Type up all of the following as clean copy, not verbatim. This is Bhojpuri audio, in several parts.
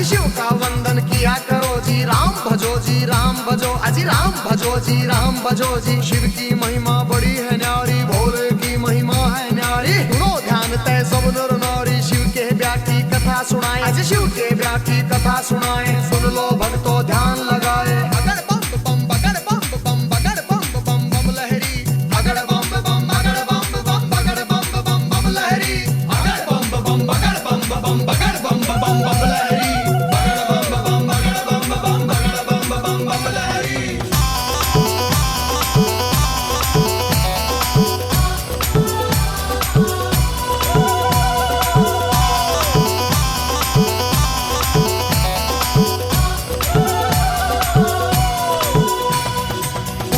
अजी शिव का वंदन किया करो जी, राम भजो जी राम भजो, अजी राम भजो जी राम भजो जी। शिव की महिमा बड़ी है न्यारी, भोले की महिमा है न्यारी। सुनो ध्यान तय सब नर नारी, शिव के ब्याह की कथा सुनाए, अजी शिव के ब्याह की कथा सुनाए। सुन लो भक्तों ध्यान लगाए, अगड़ बम बम बगड़ बम बम बगड़ बम बम बम लहरी, अगड़ बम बम बगड़ बम बम बगड़ बम बम बम लहरी, अगड़ बम बम बगड़ बम बम बगड़ बम बम बम लहरी, अगड़ बम बम बगड़ बम बम बगड़ बम बम बम लहरी।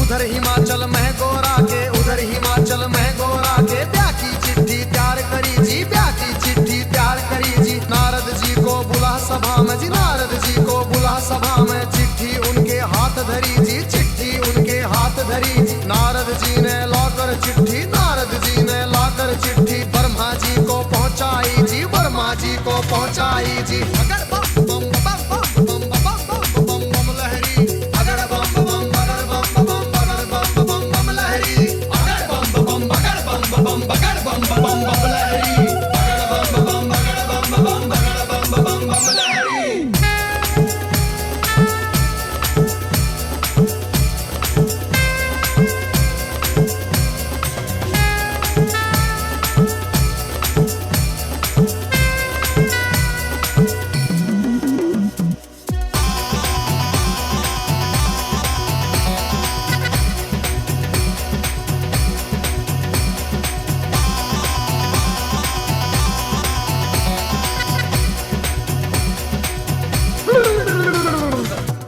उधर हिमाचल में गोरा के, उधर हिमाचल में गोरा के, ब्याह की चिट्ठी तैयार करी जी, ब्याह की चिट्ठी तैयार करी जी। नारद जी को बुला सभा में जी, नारद जी को बुला सभा में। चिट्ठी उनके हाथ धरी जी, चिट्ठी उनके हाथ धरी जी। नारद जी ने लाकर चिट्ठी, नारद जी ने लाकर चिट्ठी ब्रह्मा जी को पहुंचाई जी, ब्रह्मा जी को पहुंचाई जी। अगर बम बम बम बम बम बम बम बम लहरी, अगर बम बम बगड़ बम बम बगड़ बम बम बम लहरी, अगर बम बम बगड़ बम बम बगड़ बम बम बम लहरी, अगर बम बम बगड़ बम बम बगड़ बम बम बम लहरी।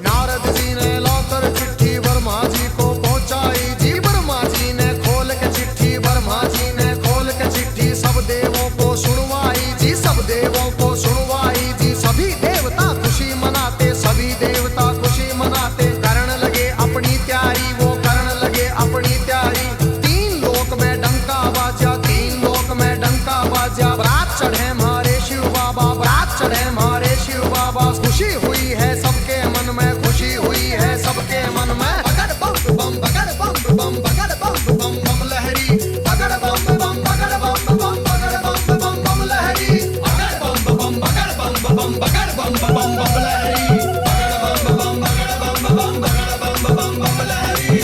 नारद जी ने लाकर चिट्ठी ब्रह्मा जी को पहुंचाई जी, ब्रह्मा जी ने खोल के चिट्ठी, ब्रह्मा जी ने खोल के चिट्ठी सब देवों को सुनवाई जी, सब देवों को सुनवाई जी। सभी देवता खुशी मनाते, सभी देवता खुशी मनाते। करण लगे अपनी तैयारी, वो करण लगे अपनी तैयारी। तीन लोक में डंका बाजा, तीन लोक में डंका बाजा। बरात चढ़े मारे शिव बाबा, बरात चढ़े मारे शिव बाबा। खुशी हुई है सबके मन में, खुशी हुई है सबके मन में। बगड़ बम बम बगड़ बम बम बगड़ बम बम बम लहरी, बगड़ बम बम बगड़ बम बम बगड़ बम बम बम लहरी, बगड़ बम बम बगड़ बम बम बगड़ बम बम बम लहरी, बगड़ बम बम बगड़ बम बम बगड़ बम बम बम लहरी।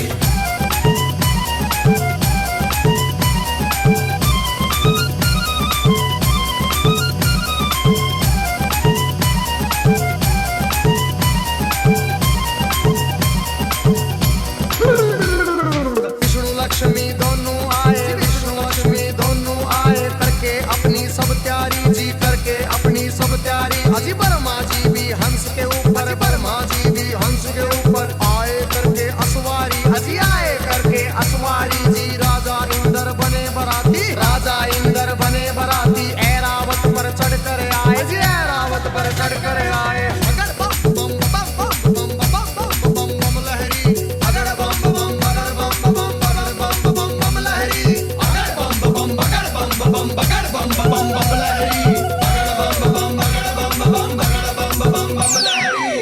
विष्णु लक्ष्मी दोनों आए, विष्णु लक्ष्मी दोनों आए। करके अपनी सब तैयारी जी, करके अपनी सब तैयारी। अजी ब्रह्मा जी भी हंस के ऊपर, ब्रह्मा जी भी हंस के ऊपर आए करके असवारी, अजी आए करके असवारी जी। राजा इंद्र बने बराती, राजा इंद्र बने बराती। ऐरावत पर चढ़ कर आए जी, ऐरावत पर चढ़ कर आए। अगर बम बम बम बम बम बम बम बम बम लहरी, अगर बम बम बगड़ बम बम बगड़ बम बम बम लहरी, अगर बम बम बगड़ बम बम बगड़ बम बम बम लहरी, अगर बम बम बगड़ बम बम बगड़ बम बम बम लहरी।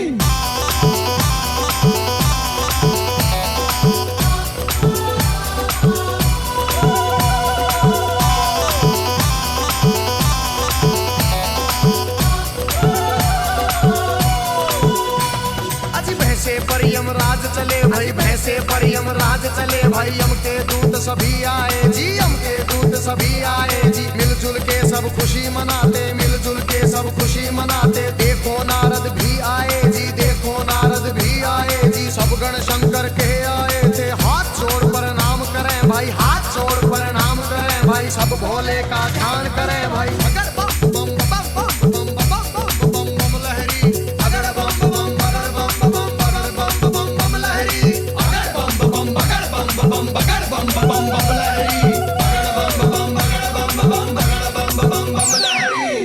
अजी भैंसे पर यमराज चले भाई, भैंसे पर यमराज चले भाई। यम के दूत सभी आए जी, यम के दूत सभी आए जी। मिलजुल के सब खुशी मनाते, मिलजुल के सब खुशी मनाते। देखो नारद भी आए जी, देखो नारद भी आए जी। सब गण शंकर के आए थे, हाथ जोड़ प्रणाम करें भाई, हाथ जोड़ प्रणाम करें भाई। सब भोले का ध्यान करें भाई। अगर बम बम बम बम बम बम बम बम लहरी, अगर बम बम बगड़ बम बम बगड़ बम बम बम लहरी, अगर बम बम बगड़ बम बम बगड़ बम बम बम लहरी, अगर बम बम बगड़ बम बम बगड़ बम बम बम लहरी।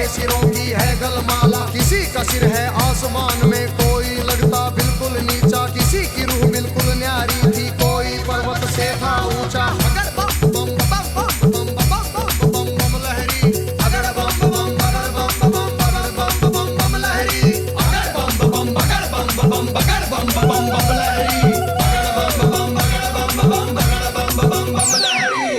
सिरों की है गलमाला। किसी का सिर है आसमान में, कोई लगता बिल्कुल नीचा। किसी की रूह बिल्कुल न्यारी थी, कोई पर्वत से था ऊंचा। अगर बम बम बम बम बम बम बम बम लहरी, अगर बम बम अगर बम बम अगर बम बम बम लहरी, अगर बम बम अगर बम बम अगर बम बम बम लहरी, अगर बम बम अगर बम बम अगर बम बम बम लहरी।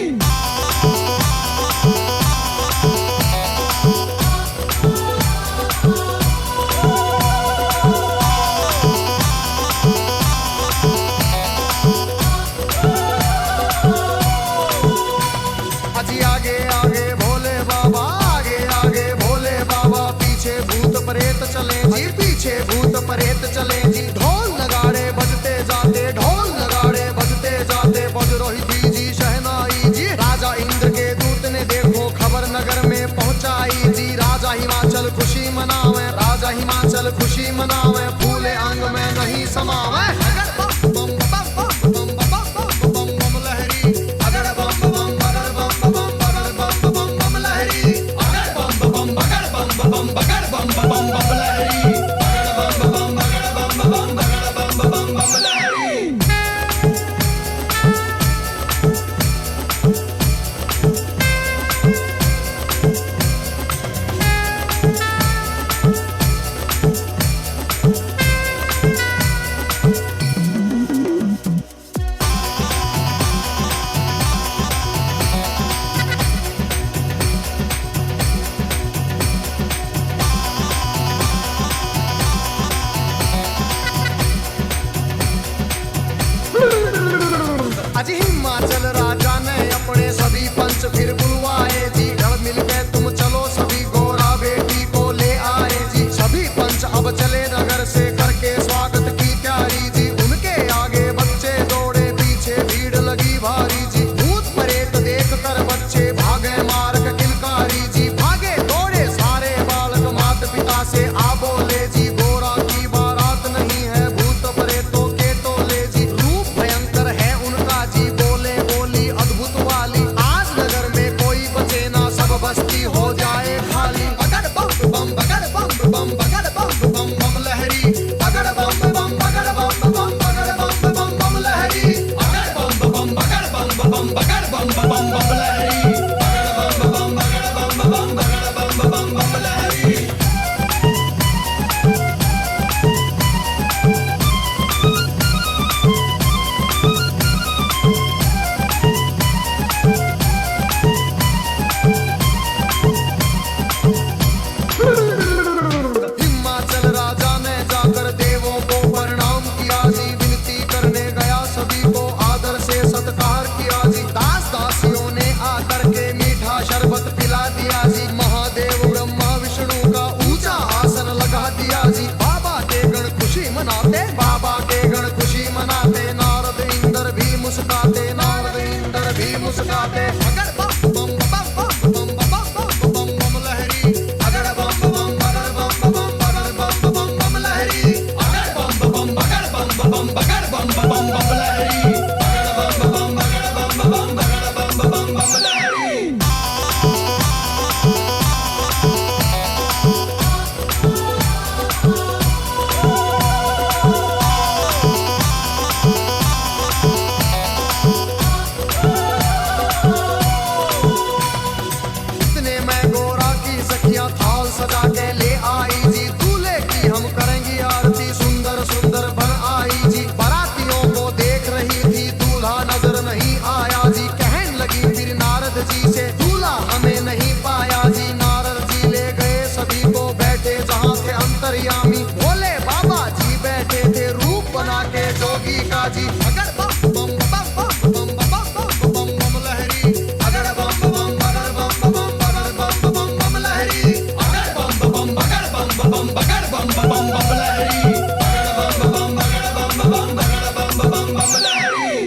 अजी आगे आगे भोले बाबा, आगे आगे भोले बाबा, पीछे भूत प्रेत चले जी, पीछे भूत प्रेत चले जी। ढोल नगाड़े बजते जाते, ढोल नगाड़े बजते जाते, बज रही थी जी शहनाई जी। राजा इंद्र के दूत ने देखो खबर नगर में पहुंचाई जी। राजा हिमाचल खुशी मनावे, राजा हिमाचल खुशी मनावे, फूले अंग में नहीं समावे। अगर बम बम बम बम बम बम बम बम लहरी, अगर बम बम अगर बम बम अगर बम बम बम लहरी, अगर बम बम अगर बम बम अगर बम बम बम लहरी, अगर बम बम अगर बम बम अगर बम बम बम लहरी। अजी हिमाचल राजा ने अपने सभी पंच फिर बुलवाए जी। रल मिल के तुम चलो सभी, गोरा बेटी को ले आए जी। सभी पंच अब चले नगर से करके स्वागत की तैयारी जी। उनके आगे बच्चे दौड़े, पीछे भीड़ लगी भारी जी। भूत प्रेत देख कर बच्चे भागे मार्ग किलकारी जी। भागे दौड़े सारे बालक माता पिता से आ बोले जी। गोरा की बारात नहीं है, भूत प्रेतों के टोले जी। रूप भयंकर है उनका जी, बोले बोली अद्भुत वाली। आज नगर में कोई बचे ना, सब बस्ती हो जाए खाली। अगर बम बम अगर बम बम अगर बम बम बम लहरी, अगर बम बम अगर बम बम अगर बम बम बम लहरी, अगर बम बम अगर बम बम अगर बम बम बम लहरी, अगर बम बम अगर बम बम अगर बम बम बम लहरी। हिमाचल राजा ने जाकर देवों को प्रणाम किया जी। विनती करने गया सभी को आदर से सत्कार किया जी। दास दासियों ने आकर के मीठा शरबत पिला दिया जी। महादेव ब्रह्मा विष्णु का ऊंचा आसन लगा दिया जी। बाबा के गण खुशी मनाते, बाबा के गण खुशी मनाते। नारद इंद्र भी मुस्कुराते, नारद इंद्र भी मुस्कुराते। अगर बम बम बम बम बम बम बम बम लहरी, अगर बम बम अगर बम बम अगर बम बम बम लहरी, अगर बम बम अगर बम बम अगर बम बम बम लहरी, अगर बम बम अगर बम बम अगर बम बम बम लहरी। इतने में गोरा की सखियां थाल सजा के ले आई जी। दूल्हे की हम करेंगी आरती, सुंदर सुंदर बन आई जी। बारातियों को देख रही थी, दूल्हा नजर नहीं आया जी। कहने लगी फिर नारद जी से, दूल्हा हमें नहीं पाया जी। नारद जी ले गए सभी को, बैठे जहाँ थे अंतर्यामी। भोले बाबा जी बैठे थे रूप बना के जोगी का जी। अगर बम बम बम बम बम बम बम बम लहरी, अगर बम बम अगर बम बम अगर बम बम बम लहरी, अगर बम बम अगर बम बम अगर बम बम बम लहरी, अगर बम बम अगर बम बम अगर बम बम बम लहरी।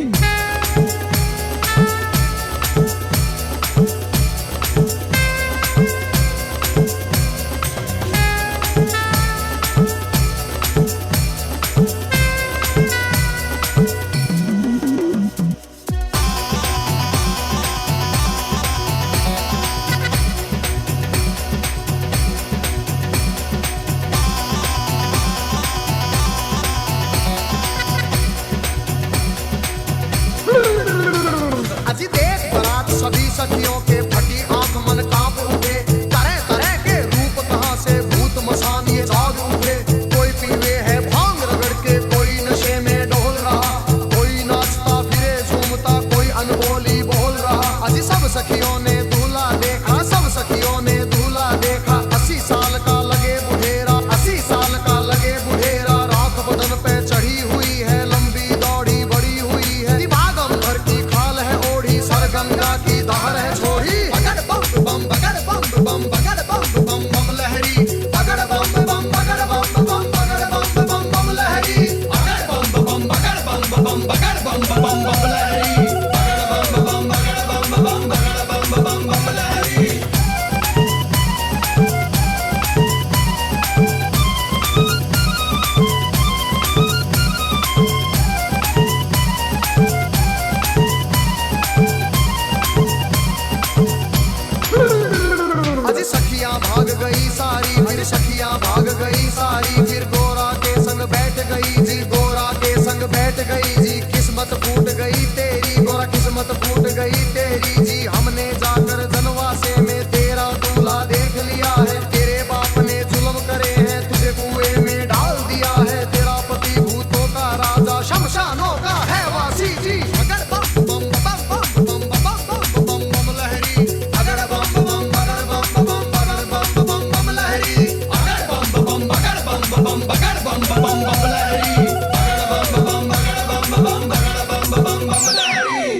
सखियां भाग गई सारी, फिर सखियां भाग गई सारी, फिर गोरा के संग बैठ गई जी, गोरा के संग बैठ गई जी। किस्मत फूट गई तेरी गोरा, किस्मत फूट गई तेरी जी। हमने जाकर जनवासे में तेरा दूल्हा देख लिया है, तेरे बाप ने जुल्म करे हैं, तुझे कुएं में डाल दिया है। तेरा पति भूतों का राजा, शमशानों का है वासी जी। अगर बम बम बम बम बम बम बम बम बम लहरी, अगर बम बम अगर बम बम अगर बम बम बम लहरी, अगर बम बम अगर बम बम अगर बम बम बम लहरी, अगर बम बम अगर बम बम अगर बम बम बम लहरी।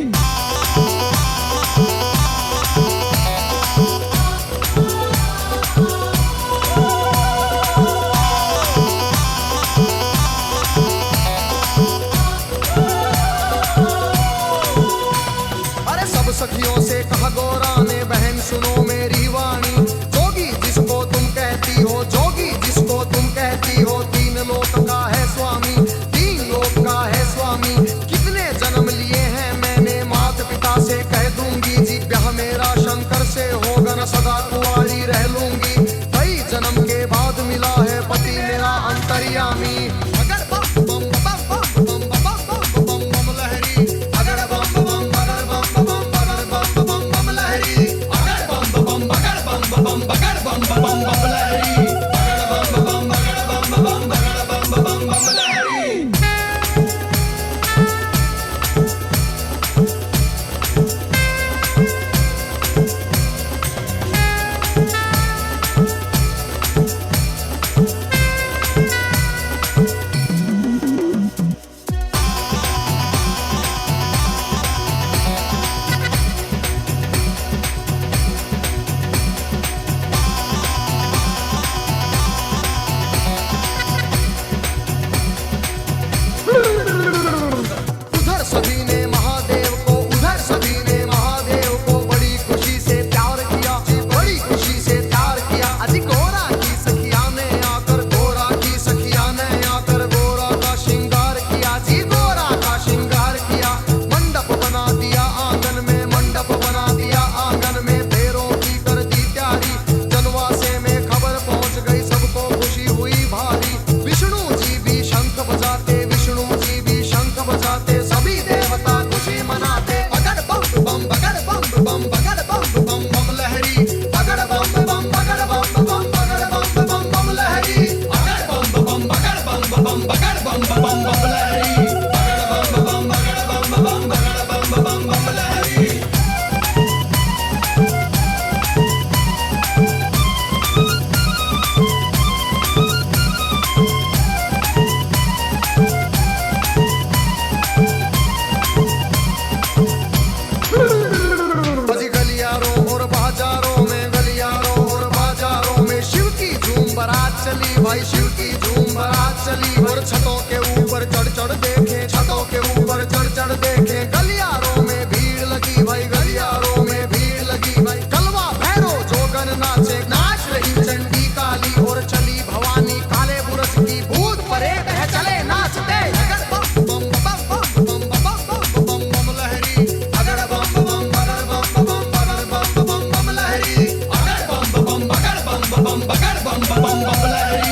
सखियों से कहा गोरा ने, बहन सुनो मेरी वाणी, जोगी जिसको तुम कहती हो, जोगी जिसको तुम कहती हो, तीन लोक का है स्वामी, तीन लोक का है स्वामी। कितने जन्म लिए हैं मैंने, माता पिता से कह दूंगी जी, ब्याह मेरा शंकर से होगा न, सदा कुंवारी रह लूंगी। कई जन्म के बाद मिला है पति मेरा अंतर्यामी। अगर बम बम बम बम बम बम बम बम लहरी, अगर बम बम अगर बम बम भाई शिव की झूम बारात चली, और छतों के ऊपर चढ़ चढ़ देखे, छतों के ऊपर चढ़ चढ़ देखे। गलियारों में भीड़ लगी भाई, गलियारों में भीड़ लगी भाई। कलवा भैरो जोगन नाचे, नाच रही चंडी काली, और चली भवानी काले बुरस की, भूत परे बह चले नाचते। अगर बम बम बम बम बम बम बम बम लहरी, अगर बम बम अगर बम बम अगर बम बम बम लहरी, अगर बम बम अगर बम बम अगर बम बम बम लहरी।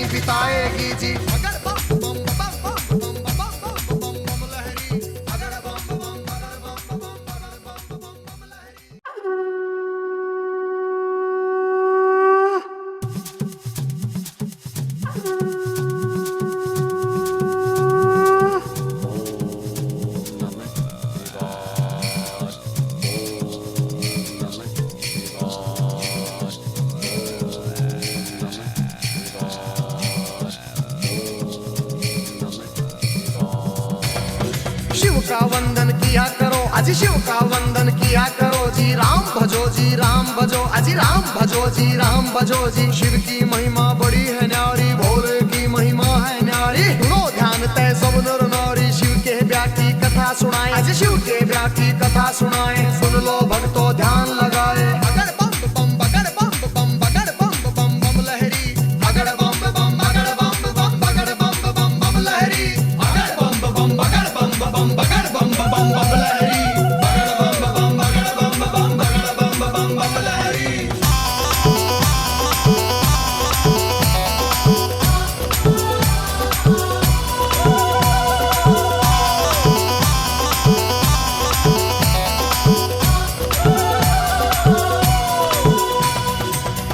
कहीं बिताएगी जी। अगर बम बम बम बम बम बम बम बम लहरी, अगर बम बम अगर बम बम अगर बम बम लहरी। शिव का वंदन किया करो, अजी शिव का वंदन किया करो जी। राम भजो जी राम भजो, अजी राम भजो जी राम भजो जी। शिव की महिमा बड़ी है न्यारी, भोले की महिमा है न्यारी। सुनो ध्यान तय सब नर नारी, शिव के ब्याह की कथा सुनाए, अजी शिव के ब्याह की कथा सुनाए। सुन लो भक्तों ध्यान लगाए। अगर बम बम बगर बम बम बगर बम बम बम लहरी, अगर बम बम अगर बम बम बगर बम बम बम लहरी, अगर बम बम बगर बम बम बगर बम बम बम लहरी, अगर बम बम बगर बम बम बगर बम बम बम लहरी।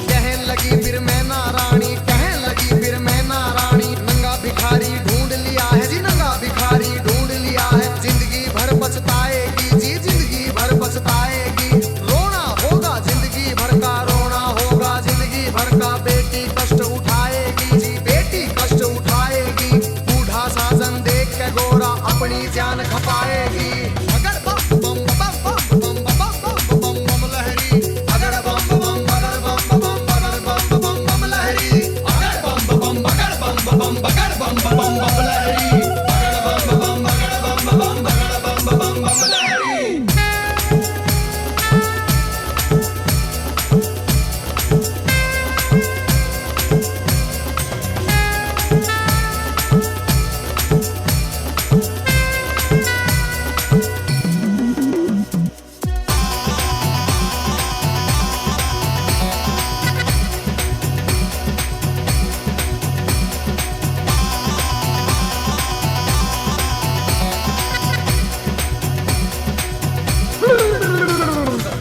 कहन लगी फिर मैं ना रानी, कहन लगी फिर मैं ना रानी। नंगा भिखारी ढूंढ लिया है जी, नंगा भिखारी ढूंढ लिया है। जिंदगी भर पछताएगी जी, जिंदगी भर पछताएगी। रोना होगा जिंदगी भर का, रोना होगा जिंदगी भर का। बेटी कष्ट उठाएगी जी, बेटी कष्ट उठाएगी। बूढ़ा साजन देख के गोरा अपनी जान खपाएगी। अगर बम बम बम बम बम बम बम बम लहरी, अगर बम बम अगर बम बम अगर बम बम बम लहरी, अगर बम बम अगर बम बम अगर बम बम बम लहरी, अगर बम बम अगर बम बम अगर बम बम बम लहरी।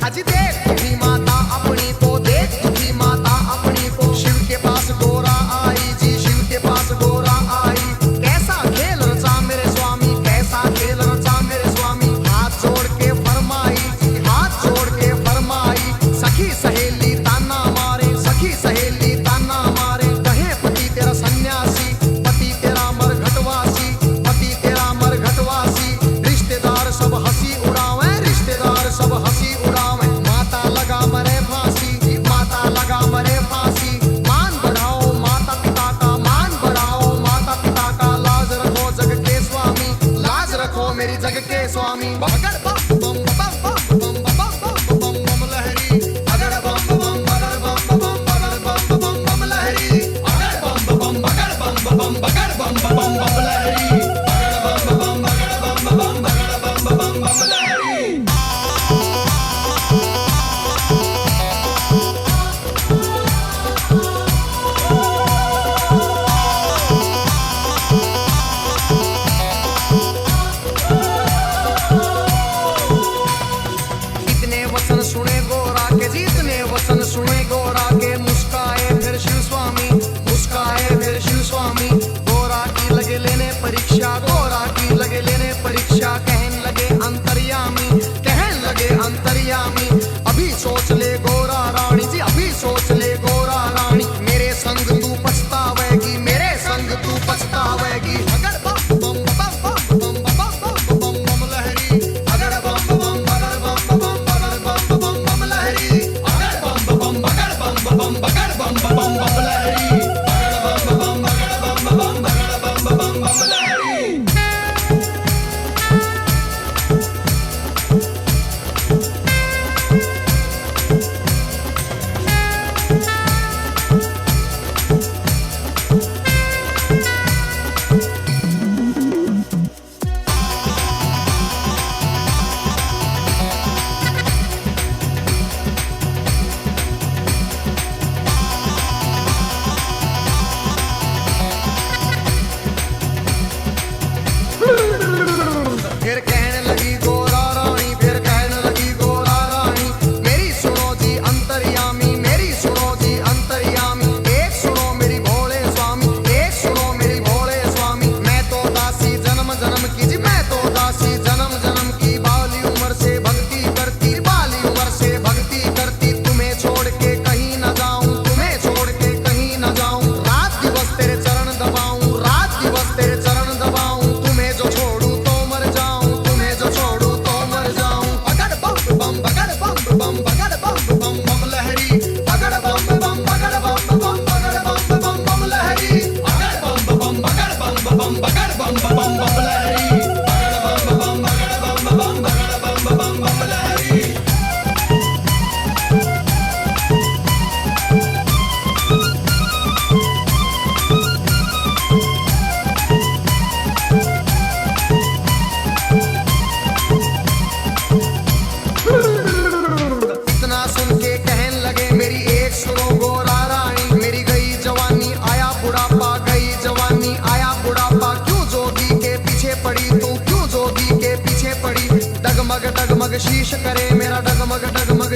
अजी देख भी माता अपनी को, देख भी माता अपनी को। शिव के पास गोरा आई जी, शिव के पास गोरा आई। कैसा खेल रचा मेरे स्वामी, कैसा खेल रचा मेरे स्वामी। हाथ जोड़ के फरमाई जी, हाथ जोड़ के फरमाई। सखी सहेली ताना मारे, सखी सहेली ताना मारे। कहे पति तेरा सन्यासी, पति तेरा मरघटवासी, पति तेरा मरघटवासी। रिश्तेदार सब हंसी उड़ावे, रिश्तेदार सब हंसी उड़ावे। माता लगा मरे फांसी, माता लगा मरे फांसी। मान बढ़ाओ माता पिता का, मान बढ़ाओ माता पिता का। लाज रखो जग के स्वामी, लाज रखो मेरी जग के स्वामी। अगर बम बम बम बम बम बम बम लहरी, अगर बम बम अगर बम बम अगर बम बम बम लहरी, अगर बम बम अगर बम बम अगर बम बम बम लहरी, अगर बम बम अगर बम बम अगर बम बम बम लहरी। इतने वचन सुने गोरा के जी, इतने वचन सुने गोरा के। मुस्काए फिर शिव स्वामी, मुस्काए फिर शिव स्वामी। गोरा की लगे लेने परीक्षा, गोरा की लगे लेने परीक्षा। कहन लगे अंतर्यामी, कहन लगे अंतर्यामी। अभी सोच ले गोरा रानी जी, अभी सोच ले गोरा रानी। मेरे संग तू पछतावेगी, मेरे संग तू पछतावेगी। अगर बम बम बम बम बम बम बम लहरी, अगर बम बम अगर बम बम अगर बम बम लहरी, अगर बम बम अगर बम अगर बम बम लहरी, अगर बम बम अगर बम अगर बम बम लहरी।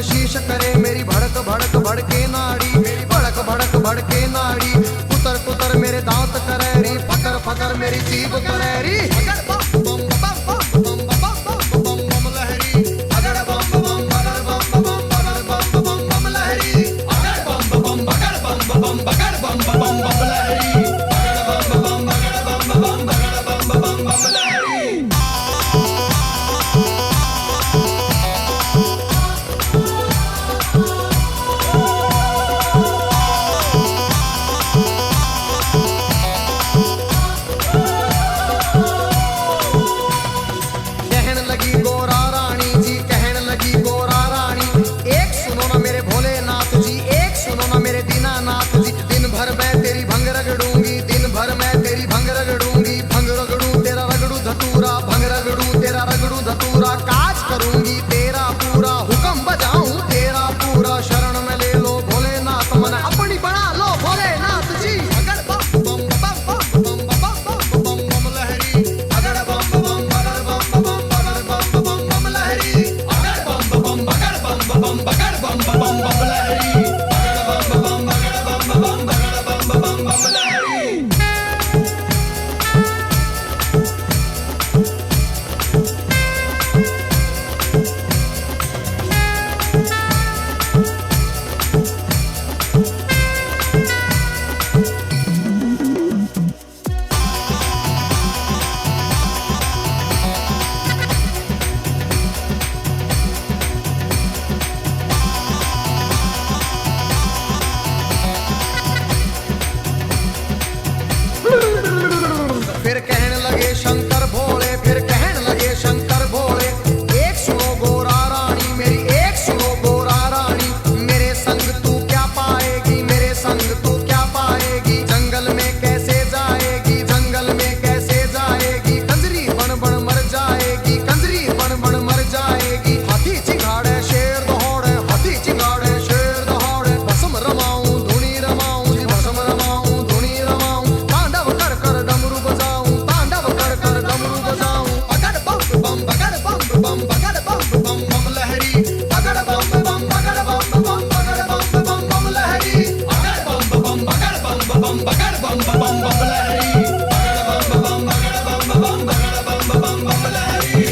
शीश करे मेरी भड़क भड़क भड़के नाड़ी, मेरी भड़क भड़क भड़के नाड़ी। कुतर कुतर मेरे दांत करेरी, फकर फकर मेरी जीभ करेरी। काज करूंगी तेरा पूरा, हुक्म बजाऊं तेरा पूरा। शरण में ले लो भोलेनाथ, मन अपनी बना लो भोलेनाथ जी। अगर बम बम बम बम बम बम बम बम लहरी, अगर बम बम बगर बम बम बगर बम बम बम लहरी, अगर बम बम बगर बम बम बगर बम बम बम लहरी, अगर बम बम बगर बम बम बगर बम बम बम लहरी। फिर कहने लगे शंकर भोले, फिर कहने लगे शंकर भोले। एक सुनो गोरा रानी मेरी, एक सुनो गोरा रानी। मेरे संग तू क्या पाएगी, मेरे संग तू क्या पाएगी। जंगल में कैसे जाएगी, जंगल में कैसे जाएगी। कंजरी बन बन मर जाएगी, कंजरी बन बन मर जाएगी। हाथी चिंगाड़े शेर दौड़े, हाथी चिंगाड़े शेर दौड़े। भस्म रमाऊं धुनी रमाऊं जी, भस्म रमाऊं धुनी रमाऊं। तांडव कर कर डमरू बजाऊं, तांडव कर कर डमरू बजाऊं। अगर बम बम बगर बम बम बगर बम बम बम लहरी, अगर बम बम बगर बम बम बगर बम बम बम लहरी, अगर बम बम बगर बम बम बगर बम बम बम लहरी, अगर बम बम बगर बम बम बगर बम बम बम लहरी।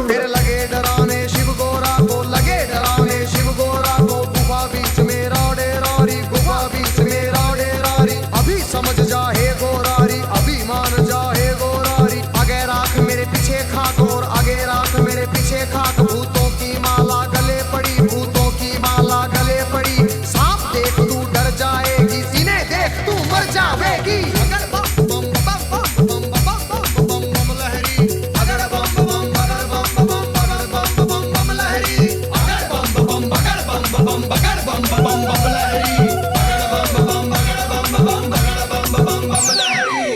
फिर लगे डराने शिव गोरा को, लगे डराने शिव गोरा को। गुफा बीच में राडे रारी, गुफा बीच में राडे रारी। अभी समझ जा हे गोरारी, अभी मान जा हे गोरारी। आगे राख मेरे पीछे खाक, और आगे राख मेरे पीछे खाक। भूतों की माला गले पड़ी, भूतों की माला गले पड़ी। सांप देख तू डर जाएगी, सीने देख तू मर जाएगी। अगर बम बम बम बम बम बम बम बम लहरी, अगर बम बम बगर बम बम बगर बम बम बम लहरी, अगर बम बम बगर बम बम बगर बम बम बम लहरी, अगर बम बम बगर बम बम बगर बम बम बम लहरी।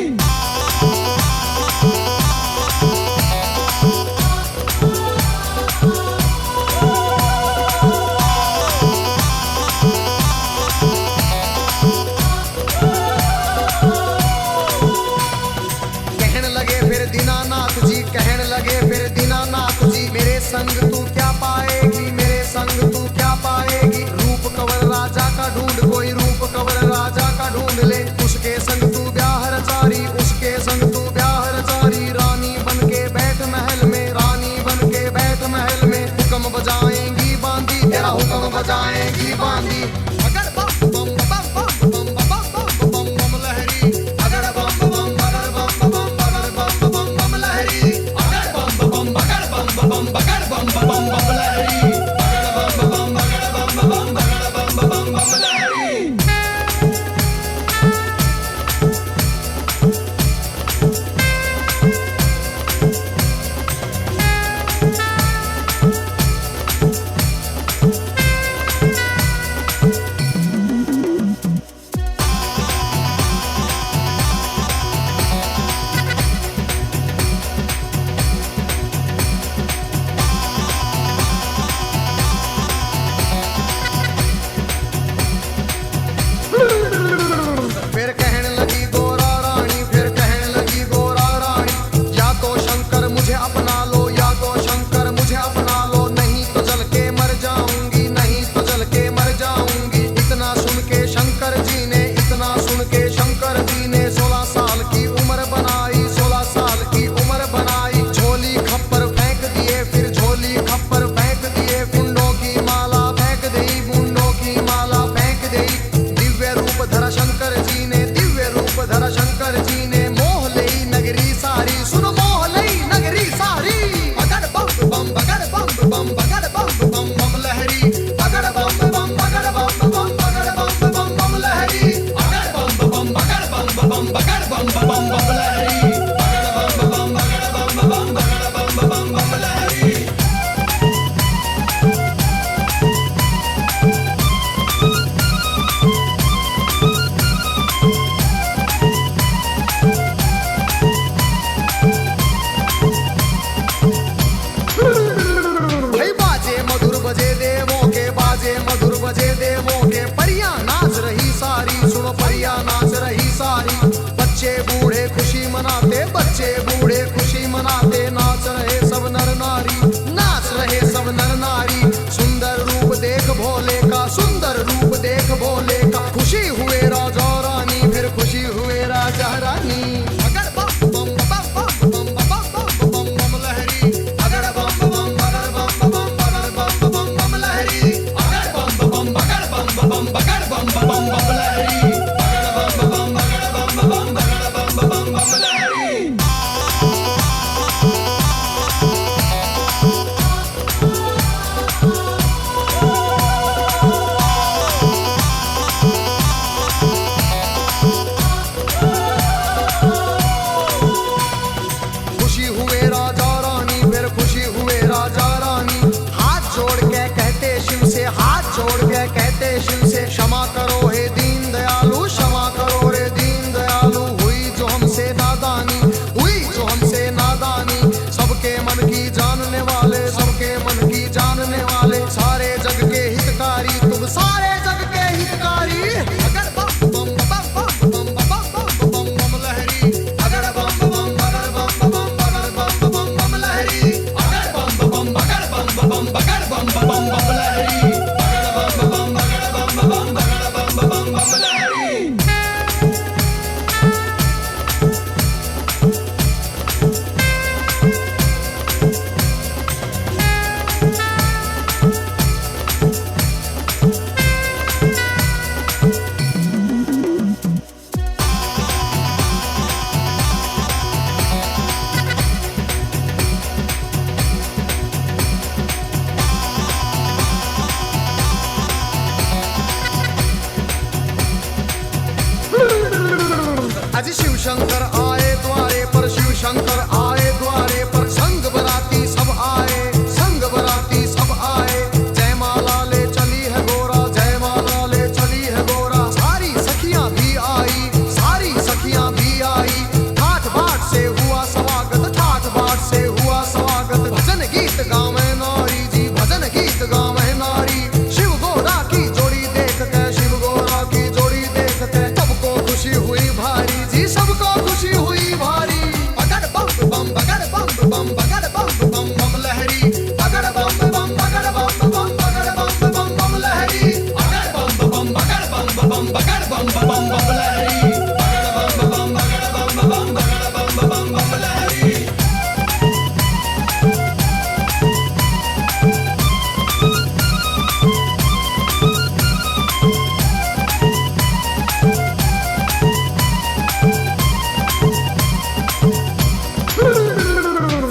कहने लगे फिर दीनानाथ जी, कहने लगे फिर दीनानाथ जी। मेरे संग तू क्या पाएगी, मेरे संग तू क्या पाएगी। रूप कंवर राजा का ढूंढ, कोई रूप कंवर राजा का ढूंढ ले। उसके संग तू ब्याह रचारी, उसके संग तू ब्याह रचारी। रानी बन के बैठ महल में, रानी बन के बैठ महल में। हुक्म बजाएंगी बांदी, तेरा हुक्म बजाएंगी बांदी। अगर बम बम बम बम बम बम बम लहरी, अगर बम बम बगर बम बम बगर बम बम बम लहरी, अगर बम बम बगर बम बम बगर बम बम बम लहरी, अगर बम बम बगर बम बम बगर बम बम बम लहरी। आज शिव शंकर आए द्वारे पर, शिव शंकर आए द्वारे पर, संग बराती सब आए, संग बराती सब आए। जय माला ले चली है गोरा, जय माला ले चली है गोरा। सारी सखियां भी आई, सारी सखियां भी आई। ठाठ बाट से हुआ स्वागत, ठाठ बाट से हुआ स्वागत। भजन गीत गावे नारी जी, भजन गीत गावे नारी। शिव गोरा की जोड़ी देख के, शिव गोरा की जोड़ी देख के सबको खुशी हुई भारी जी, सबको खुशी हुई भारी। बगड़ बम बम, बगड़ बम बम, बगड़ बम बम बम लहरी। बगड़ बम बम, बगड़ बम बम, बगड़ बम बम बम लहरी। बगड़ बम बम, बगड़ बम बम, बगड़ बम बम बम लहरी। बगड़ बम बम, बगड़ बम बम, बगड़ बम बम बम लहरी।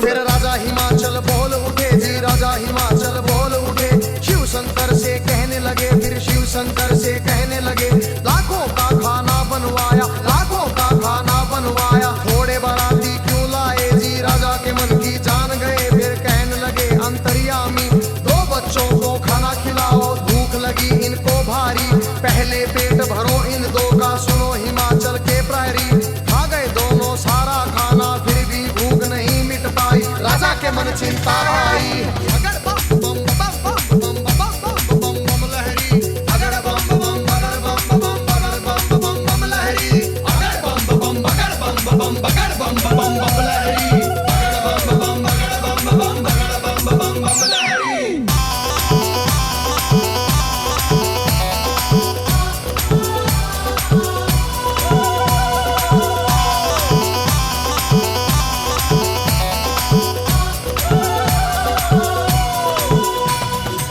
फिर राजा हिमाचल बोल उठे जी, राजा हिमाचल बोल उठे। शिव शंकर से कहने लगे, फिर शिव शंकर से कहने लगे। लाखों का खाना बनवाया, लाखों का खाना बनवाया। थोड़े बाराती क्यों लाए जी, राजा के मन की जान गए। फिर कहने लगे अंतर्यामी, दो बच्चों को खाना खिलाओ, भूख लगी इनको भारी। पहले पेट भरो इन दो का, सुनो हिमाचल के प्रहरी। खा गए दोनों सारा खाना, फिर भी भूख नहीं मिट पाई। राजा के मन चिंता आई। अगर बम बम बम बम बम बम बम बम लहरी। अगर बम बम बगर बम बम बगर बम बम बम लहरी। अगर बम बम बगर बम बम बगर बम बम बम लहरी। अगर बम बम बगर बम बम बगर बम बम बम लहरी।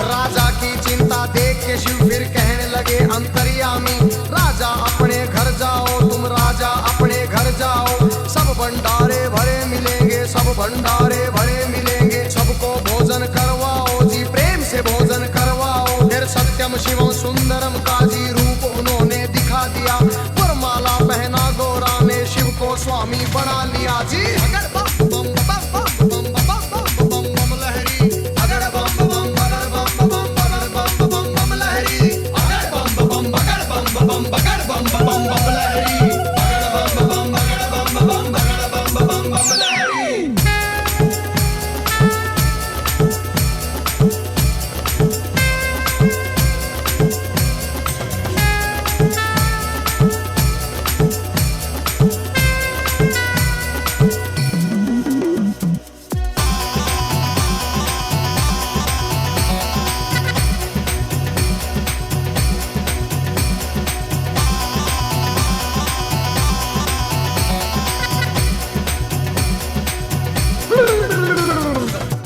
राजा की चिंता देख के शिव फिर कहने लगे अंतर्यामी। राजा अपने घर जाओ, तुम राजा अपने घर जाओ। सब भंडारे भरे मिलेंगे, सब भंडारे भरे मिलेंगे। सबको भोजन करवाओ जी, प्रेम से भोजन करवाओ। फिर सत्यम शिवम सुंदरम का जी रूप उन्होंने दिखा दिया। वरमाला पहना गोरा ने, शिव को स्वामी बना लिया जी। अगर बम बम बम बम बम बम बम बम लहरी। अगर बम बम बगर बम बम बगर बम बम बम लहरी। अगर बम बम बगर बम बम बगर बम बम बम लहरी। अगर बम बम बगर बम बम बगर बम बम बम लहरी।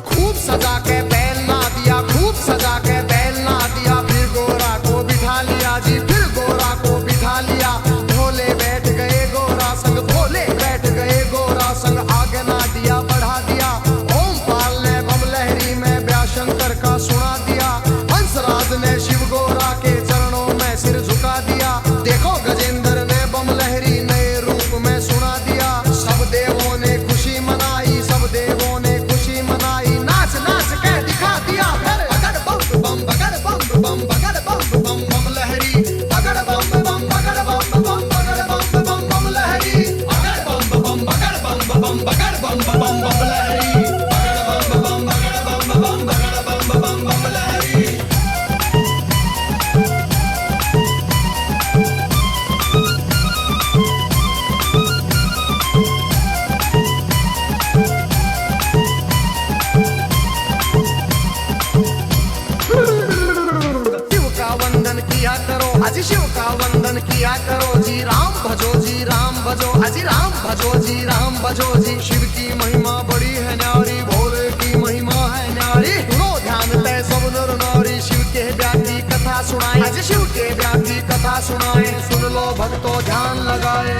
खूब सजा के बैल ना दिया, खूब सजा के बैल ना दिया। फिर गोरा को बिठा लिया जी, फिर गोरा को बिठा लिया। भोले बैठ गए गोरा संग, भोले बैठ गए गोरा संग। आगे ना दिया बढ़ा दिया, ओम पाल ने बम लहरी में ब्याह शंकर का सुना दिया। हंसराज ने शिव गोरा के चरणों में सिर झुका दिया। देखो गजेंद्र ने बम लहरी नए रूप में सुना दिया। सब देवों ने खुशी मनाई, सब देवों ने खुशी मनाई। नाच नाच के दिखा दिया फिर। बगड़ बम बम, बगड़ बम बम, बगड़ बम बम बम लहरी। बगड़ बम बम, बगड़ बम बम, बगड़ बम बम बम लहरी। बगड़ बम बम, बगड़ बम बम, बगड़ बम बम बम लहरी। बगड़ बम बम, बगड़ बम बम, बगड़ बम बम बम लहरी। किया करो अजी, शिव का वंदन किया करो जी। राम भजो जी, राम भजो अजी, राम भजो जी, राम भजो जी। शिव की महिमा बड़ी है न्यारी, भोले की महिमा है न्यारी। सुनो ध्यान पे सब नर नारी, शिव के ब्याह की कथा सुनाए अजी, शिव के ब्याह की कथा सुनाए। सुन लो भक्तों ध्यान लगाए।